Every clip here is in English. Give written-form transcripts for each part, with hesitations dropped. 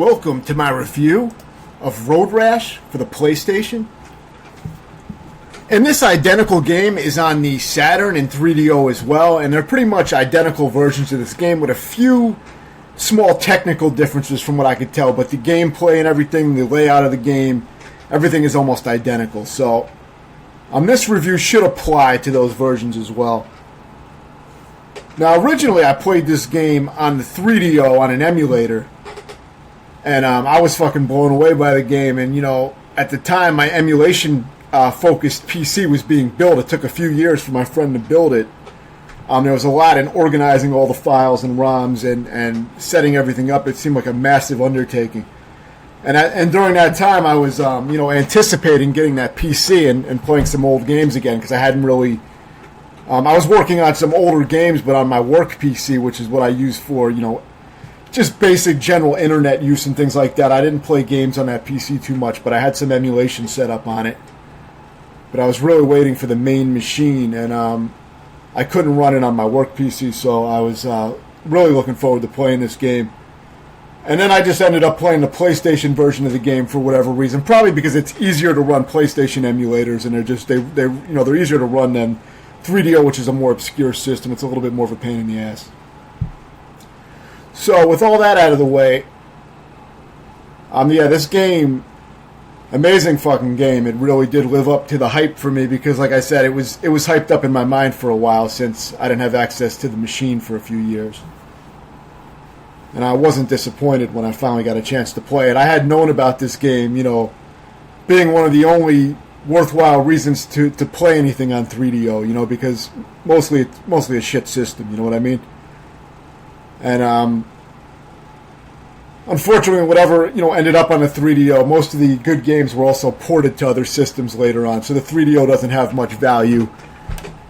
Welcome to my review of Road Rash for the PlayStation. And this identical game is on the Saturn and 3DO as well, and they're pretty much identical versions of this game with a few small technical differences from what I could tell, but the gameplay and everything, the layout of the game, everything is almost identical. So this review should apply to those versions as well. Now, originally I played this game on the 3DO on an emulator, and I was fucking blown away by the game. And, you know, at the time, my emulation-focused PC was being built. It took a few years for my friend to build it. There was a lot in organizing all the files and ROMs and setting everything up. It seemed like a massive undertaking. And during that time, I was, anticipating getting that PC and playing some old games again, because I hadn't really... I was working on some older games, but on my work PC, which is what I use for, just basic general internet use and things like that. I didn't play games on that PC too much, but I had some emulation set up on it. But I was really waiting for the main machine, and I couldn't run it on my work PC, so I was really looking forward to playing this game. And then I just ended up playing the PlayStation version of the game for whatever reason, probably because it's easier to run PlayStation emulators, and they're easier to run than 3DO, which is a more obscure system. It's a little bit more of a pain in the ass. So with all that out of the way, this game, amazing fucking game. It really did live up to the hype for me because, like I said, it was hyped up in my mind for a while since I didn't have access to the machine for a few years. And I wasn't disappointed when I finally got a chance to play it. I had known about this game, being one of the only worthwhile reasons to play anything on 3DO, because mostly a shit system, you know what I mean? And unfortunately, whatever ended up on the 3DO, most of the good games were also ported to other systems later on. So the 3DO doesn't have much value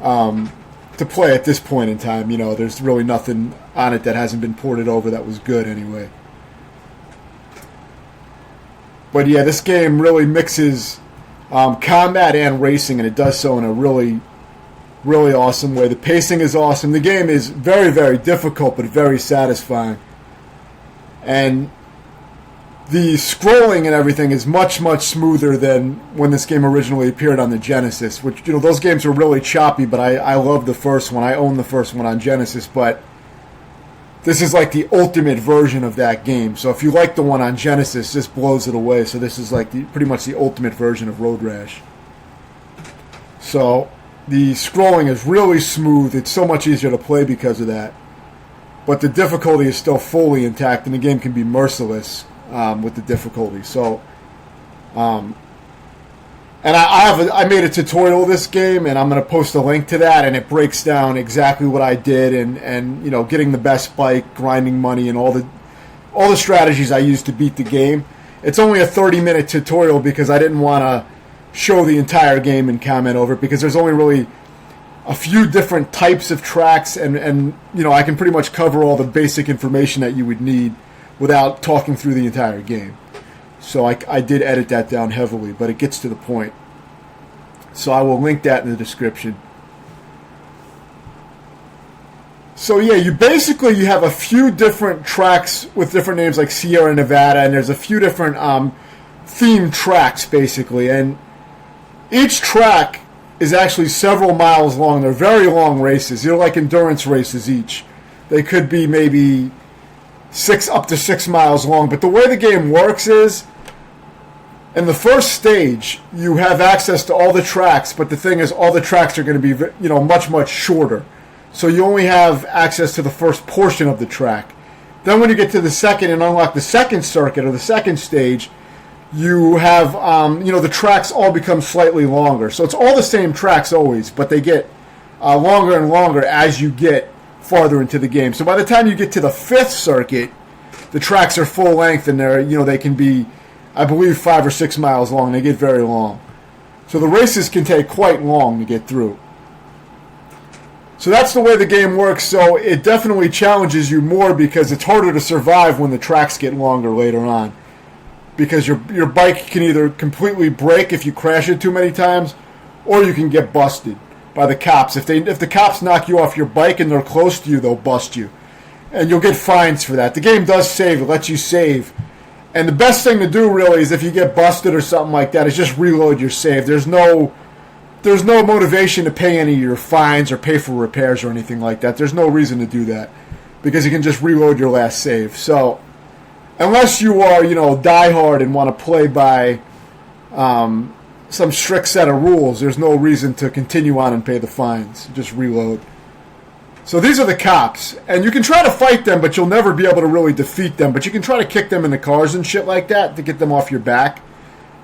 to play at this point in time. There's really nothing on it that hasn't been ported over that was good anyway. But yeah, this game really mixes combat and racing, and it does so in a really, really awesome way. The pacing is awesome. The game is very, very difficult, but very satisfying. And the scrolling and everything is much, much smoother than when this game originally appeared on the Genesis, which, those games were really choppy, but I love the first one. I own the first one on Genesis, but this is like the ultimate version of that game. So if you like the one on Genesis, this blows it away. So this is like pretty much the ultimate version of Road Rash. So the scrolling is really smooth. It's so much easier to play because of that. But the difficulty is still fully intact, and the game can be merciless with the difficulty. So, and I made a tutorial of this game, and I'm going to post a link to that, and it breaks down exactly what I did, and getting the best bike, grinding money, and all the strategies I used to beat the game. It's only a 30-minute tutorial because I didn't want to show the entire game and comment over it, because there's only really a few different types of tracks, and I can pretty much cover all the basic information that you would need without talking through the entire game. So I did edit that down heavily, but it gets to the point. So I will link that in the description. So yeah, you have a few different tracks with different names like Sierra Nevada, and there's a few different themed tracks basically, and each track is actually several miles long. They're very long races. They're like endurance races each. They could be maybe up to 6 miles long. But the way the game works is, in the first stage, you have access to all the tracks, but the thing is, all the tracks are going to be, much, much shorter. So you only have access to the first portion of the track. Then when you get to the second and unlock the second circuit or the second stage, you have, the tracks all become slightly longer. So it's all the same tracks always, but they get longer and longer as you get farther into the game. So by the time you get to the fifth circuit, the tracks are full length, and they can be, I believe, 5 or 6 miles long. They get very long. So the races can take quite long to get through. So that's the way the game works. So it definitely challenges you more because it's harder to survive when the tracks get longer later on. Because your bike can either completely break if you crash it too many times, or you can get busted by the cops. If the cops knock you off your bike and they're close to you, they'll bust you. And you'll get fines for that. The game does save. It lets you save And the best thing to do really is if you get busted or something like that is just reload your save. There's no motivation to pay any of your fines or pay for repairs or anything like that. There's no reason to do that because you can just reload your last save. So unless you are, diehard and want to play by some strict set of rules, there's no reason to continue on and pay the fines. Just reload. So these are the cops, and you can try to fight them, but you'll never be able to really defeat them. But you can try to kick them in the cars and shit like that to get them off your back,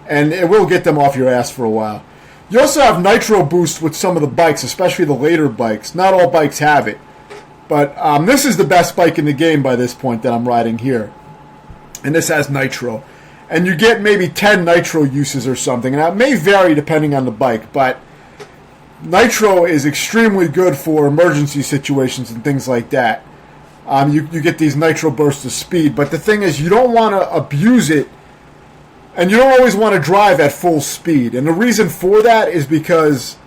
and it will get them off your ass for a while. You also have nitro boost with some of the bikes, especially the later bikes. Not all bikes have it, but this is the best bike in the game by this point that I'm riding here, and this has nitro. And you get maybe 10 nitro uses or something, and that may vary depending on the bike, but nitro is extremely good for emergency situations and things like that. You get these nitro bursts of speed, but the thing is you don't want to abuse it, and you don't always want to drive at full speed. And the reason for that is because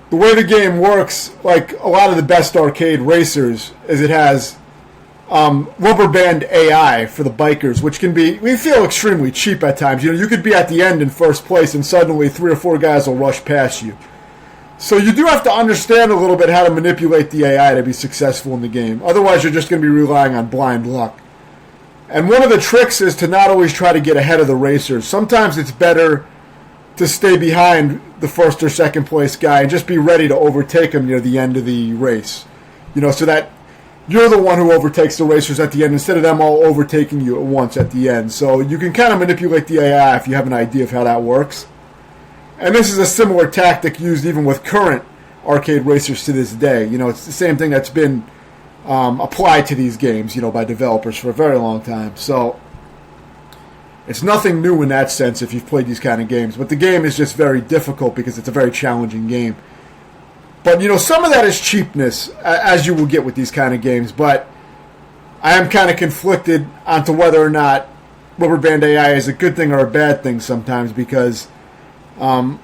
the way the game works, like a lot of the best arcade racers, is it has rubber band AI for the bikers, which we feel extremely cheap at times. You could be at the end in first place and suddenly 3 or 4 guys will rush past you. So you do have to understand a little bit how to manipulate the AI to be successful in the game. Otherwise you're just going to be relying on blind luck. And one of the tricks is to not always try to get ahead of the racers. Sometimes it's better to stay behind the first or second place guy and just be ready to overtake him near the end of the race. So that you're the one who overtakes the racers at the end instead of them all overtaking you at once at the end. So you can kind of manipulate the AI if you have an idea of how that works. And this is a similar tactic used even with current arcade racers to this day. It's the same thing that's been applied to these games, by developers for a very long time. So it's nothing new in that sense if you've played these kind of games. But the game is just very difficult because it's a very challenging game. But, some of that is cheapness, as you will get with these kind of games. But I am kind of conflicted onto whether or not rubber band AI is a good thing or a bad thing sometimes because, on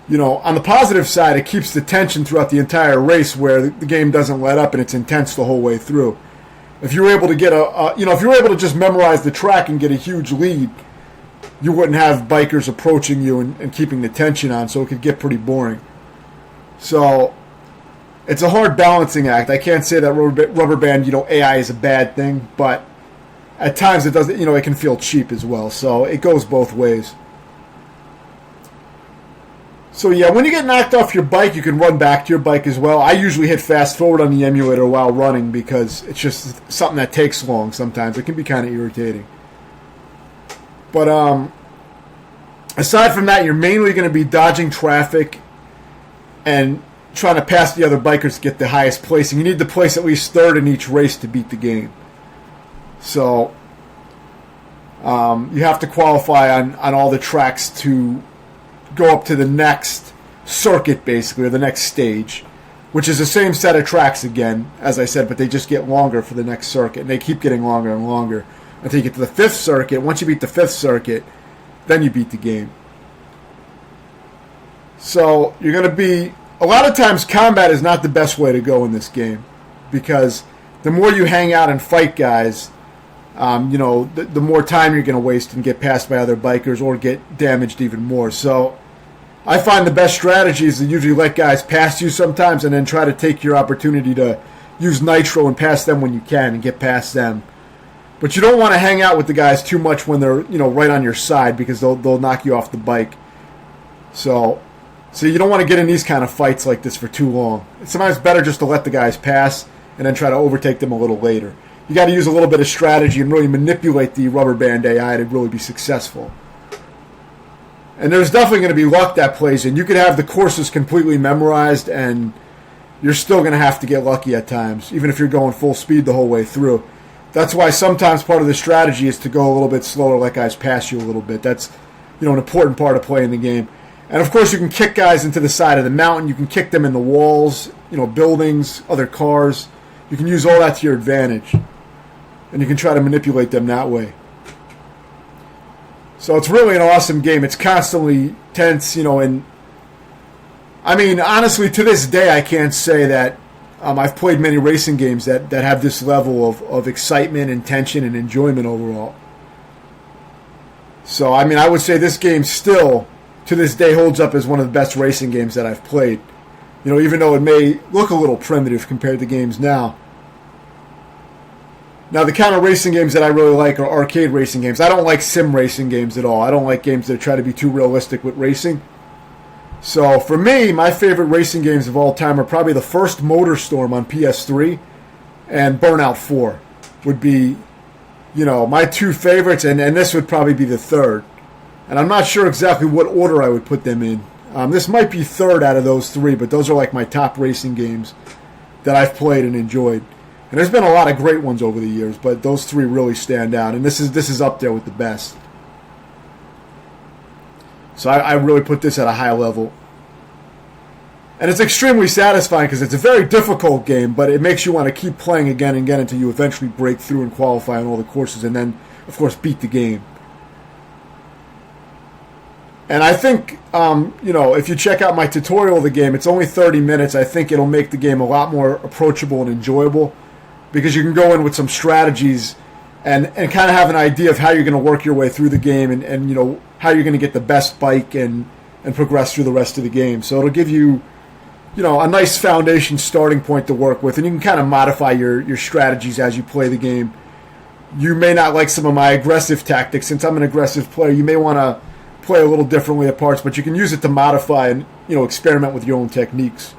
the positive side, it keeps the tension throughout the entire race where the game doesn't let up and it's intense the whole way through. If you were able to get if you were able to just memorize the track and get a huge lead, you wouldn't have bikers approaching you and keeping the tension on, so it could get pretty boring. So it's a hard balancing act. I can't say that rubber band, AI is a bad thing, but at times it does, it can feel cheap as well. So it goes both ways. So yeah, when you get knocked off your bike, you can run back to your bike as well. I usually hit fast forward on the emulator while running because it's just something that takes long sometimes. It can be kind of irritating. But aside from that, you're mainly going to be dodging traffic and trying to pass the other bikers to get the highest placing. You need to place at least third in each race to beat the game. So you have to qualify on all the tracks to go up to the next circuit, basically, or the next stage, which is the same set of tracks again, as I said, but they just get longer for the next circuit, and they keep getting longer and longer until you get to the 5th circuit. Once you beat the 5th circuit, then you beat the game. So you're going to be... A lot of times combat is not the best way to go in this game because the more you hang out and fight guys, the more time you're going to waste and get passed by other bikers or get damaged even more. So I find the best strategy is to usually let guys pass you sometimes and then try to take your opportunity to use nitro and pass them when you can and get past them. But you don't want to hang out with the guys too much when they're right on your side because they'll knock you off the bike. So you don't want to get in these kind of fights like this for too long. It's sometimes better just to let the guys pass and then try to overtake them a little later. You got to use a little bit of strategy and really manipulate the rubber band AI to really be successful. And there's definitely going to be luck that plays in. You could have the courses completely memorized and you're still going to have to get lucky at times, even if you're going full speed the whole way through. That's why sometimes part of the strategy is to go a little bit slower, let guys pass you a little bit. That's an important part of playing the game. And of course you can kick guys into the side of the mountain. You can kick them in the walls, buildings, other cars. You can use all that to your advantage. And you can try to manipulate them that way. So it's really an awesome game. It's constantly tense, and I mean, honestly, to this day, I can't say that I've played many racing games that have this level of excitement and tension and enjoyment overall. So, I mean, I would say this game still, to this day, holds up as one of the best racing games that I've played. You know, even though it may look a little primitive compared to games now. Now, the kind of racing games that I really like are arcade racing games. I don't like sim racing games at all. I don't like games that try to be too realistic with racing. So, for me, my favorite racing games of all time are probably the first MotorStorm on PS3 and Burnout 4 would be, you know, my two favorites, and this would probably be the third. And I'm not sure exactly what order I would put them in. This might be third out of those three, but those are like my top racing games that I've played and enjoyed. And there's been a lot of great ones over the years, but those three really stand out. And this is up there with the best. So I really put this at a high level. And it's extremely satisfying because it's a very difficult game, but it makes you want to keep playing again and again until you eventually break through and qualify on all the courses and then, of course, beat the game. And I think, you know, if you check out my tutorial of the game, it's only 30 minutes. I think it'll make the game a lot more approachable and enjoyable because you can go in with some strategies and kind of have an idea of how you're going to work your way through the game and you know, how you're going to get the best bike and progress through the rest of the game. So it'll give you, you know, a nice foundation starting point to work with, and you can kind of modify your strategies as you play the game. You may not like some of my aggressive tactics. Since I'm an aggressive player, you may want to play a little differently at parts, but you can use it to modify and, you know, experiment with your own techniques.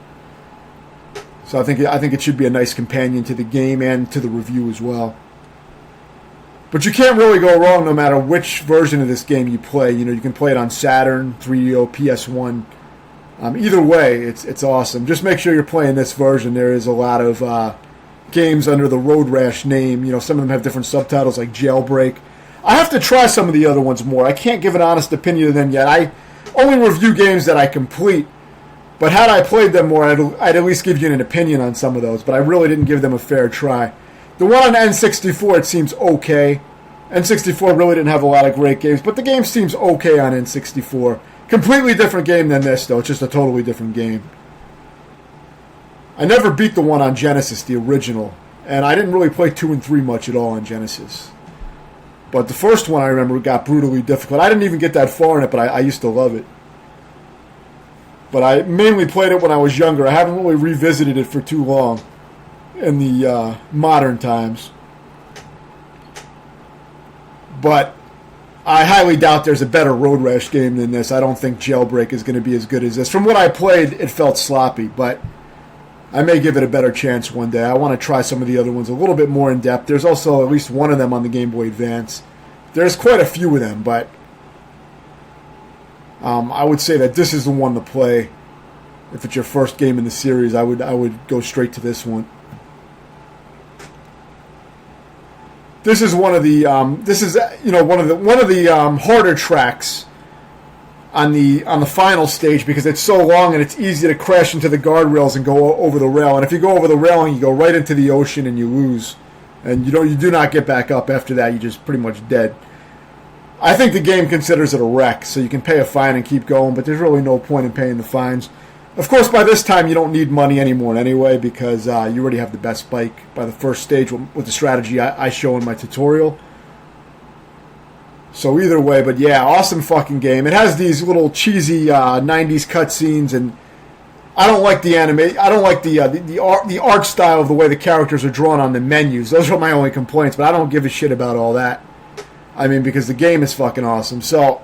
So I think it should be a nice companion to the game and to the review as well. But you can't really go wrong no matter which version of this game you play. You know, you can play it on Saturn, 3DO, PS1. Either way, it's awesome. Just make sure you're playing this version. There is a lot of games under the Road Rash name. You know, some of them have different subtitles like Jailbreak. I have to try some of the other ones more. I can't give an honest opinion of them yet. I only review games that I complete. But had I played them more, I'd at least give you an opinion on some of those. But I really didn't give them a fair try. The one on N64, it seems okay. N64 really didn't have a lot of great games, but the game seems okay on N64. Completely different game than this, though. It's just a totally different game. I never beat the one on Genesis, the original. And I didn't really play 2 and 3 much at all on Genesis. But the first one, I remember, got brutally difficult. I didn't even get that far in it, but I used to love it. But I mainly played it when I was younger. I haven't really revisited it for too long in the modern times. But I highly doubt there's a better Road Rash game than this. I don't think Jailbreak is going to be as good as this. From what I played, it felt sloppy, but I may give it a better chance one day. I want to try some of the other ones a little bit more in depth. There's also at least one of them on the Game Boy Advance. There's quite a few of them, but I would say that this is the one to play. If it's your first game in the series, I would go straight to this one. This is one of the one of the harder tracks on the final stage because it's so long and it's easy to crash into the guardrails and go over the rail. And if you go over the railing, you go right into the ocean and you lose. And you do not get back up after that. You're just pretty much dead. I think the game considers it a wreck, so you can pay a fine and keep going, but there's really no point in paying the fines. Of course, by this time, you don't need money anymore anyway because you already have the best bike by the first stage with the strategy I show in my tutorial. So either way, but yeah, awesome fucking game. It has these little cheesy 90s cutscenes, and I don't like the anime. I don't like the art style of the way the characters are drawn on the menus. Those are my only complaints, but I don't give a shit about all that. I mean, because the game is fucking awesome. So,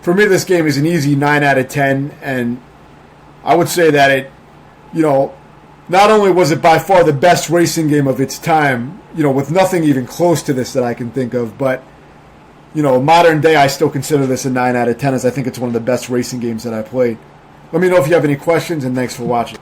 for me, this game is an easy 9 out of 10, and I would say that it, you know, not only was it by far the best racing game of its time, you know, with nothing even close to this that I can think of, but, you know, modern day, I still consider this a 9 out of 10, as I think it's one of the best racing games that I played. Let me know if you have any questions, and thanks for watching.